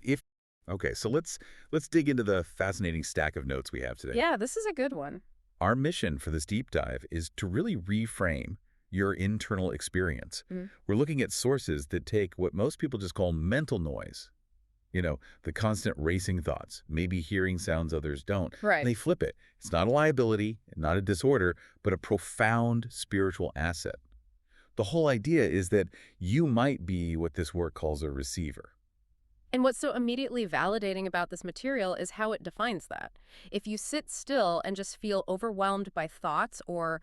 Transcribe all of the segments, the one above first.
if okay, so let's dig into the fascinating stack of notes we have today. Yeah, this is a good one. Our mission for this deep dive is to really reframe your internal experience. Mm. We're looking at sources that take what most people just call mental noise, the constant racing thoughts, maybe hearing sounds others don't, and Right. they flip it. It's not a liability, not a disorder, but a profound spiritual asset. The whole idea is that you might be what this work calls a receiver. And what's so immediately validating about this material is how it defines that. If you sit still and just feel overwhelmed by thoughts or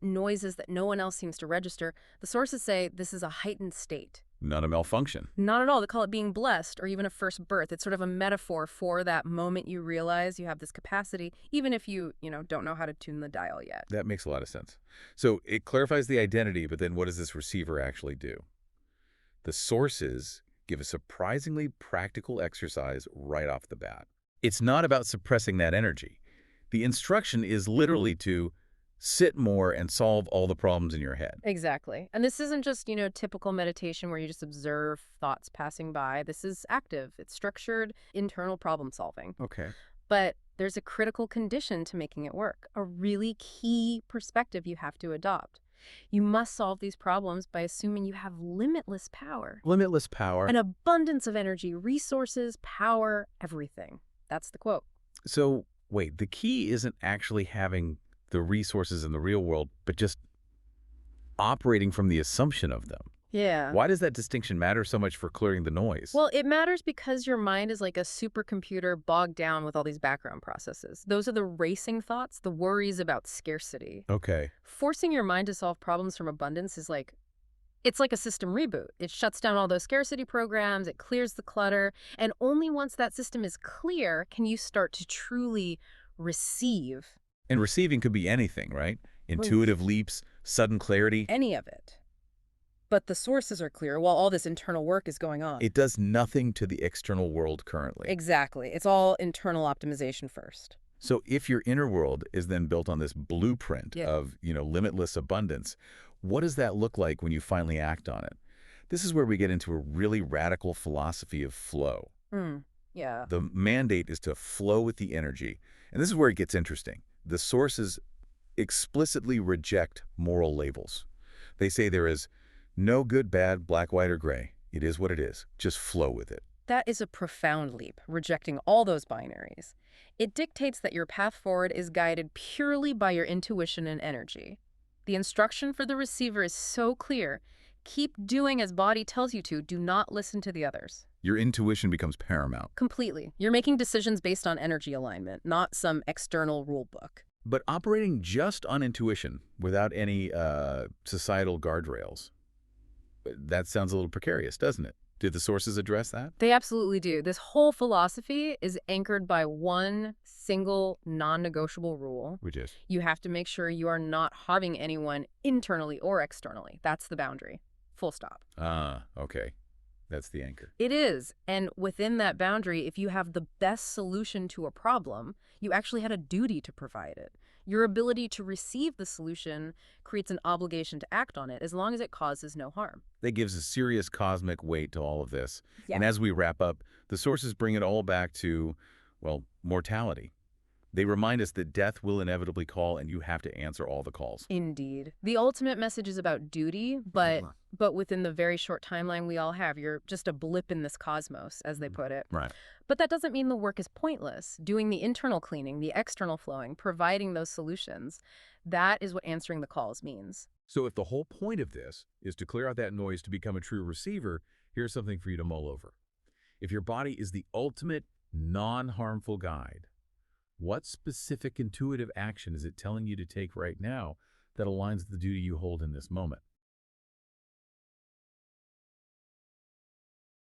noises that no one else seems to register, the sources say this is a heightened state. Not a malfunction. Not at all. They call it being blessed or even a first birth. It's sort of a metaphor for that moment you realize you have this capacity, even if you don't know how to tune the dial yet. That makes a lot of sense. So it clarifies the identity, but then what does this receiver actually do? The sources give a surprisingly practical exercise right off the bat. It's not about suppressing that energy. The instruction is literally to sit more and solve all the problems in your head. Exactly. And this isn't just typical meditation where you just observe thoughts passing by. This is active. It's structured internal problem solving. Okay. But there's a critical condition to making it work, a really key perspective you have to adopt. You must solve these problems by assuming you have limitless power, Limitless power. an abundance of energy, resources, power, everything. That's the quote. So wait, the key isn't actually having the resources in the real world, but just operating from the assumption of them. Yeah. Why does that distinction matter so much for clearing the noise? Well, it matters because your mind is like a supercomputer bogged down with all these background processes. Those are the racing thoughts, the worries about scarcity. Okay. Forcing your mind to solve problems from abundance is it's like a system reboot. It shuts down all those scarcity programs, it clears the clutter, and only once that system is clear can you start to truly receive And receiving could be anything, right? Intuitive leaps, sudden clarity. any of it. But the sources are clear while all this internal work is going on. It does nothing to the external world currently. Exactly. It's all internal optimization first. So if your inner world is then built on this blueprint Yeah. of, limitless abundance, what does that look like when you finally act on it? This is where we get into a really radical philosophy of flow. Yeah. The mandate is to flow with the energy. And this is where it gets interesting. The sources explicitly reject moral labels. They say there is no good, bad, black, white, or gray. It is what it is. Just flow with it. That is a profound leap, rejecting all those binaries. It dictates that your path forward is guided purely by your intuition and energy. The instruction for the receiver is so clear. Keep doing as body tells you to. Do not listen to the others. Your intuition becomes paramount. Completely. You're making decisions based on energy alignment, not some external rule book. But operating just on intuition without any societal guardrails, that sounds a little precarious, doesn't it? Did the sources address that? They absolutely do. This whole philosophy is anchored by one single non-negotiable rule. Which is? You have to make sure you are not harming anyone internally or externally. That's the boundary. Full stop. Ah, okay. That's the anchor. It is. And within that boundary, if you have the best solution to a problem, you actually had a duty to provide it. Your ability to receive the solution creates an obligation to act on it as long as it causes no harm. That gives a serious cosmic weight to all of this. Yeah. And as we wrap up, the sources bring it all back to, mortality. They remind us that death will inevitably call and you have to answer all the calls. Indeed. The ultimate message is about duty, but within the very short timeline we all have, you're just a blip in this cosmos, as they put it. Right. But that doesn't mean the work is pointless. Doing the internal cleaning, the external flowing, providing those solutions, that is what answering the calls means. So if the whole point of this is to clear out that noise to become a true receiver, here's something for you to mull over. If your body is the ultimate non-harmful guide, what specific intuitive action is it telling you to take right now that aligns with the duty you hold in this moment?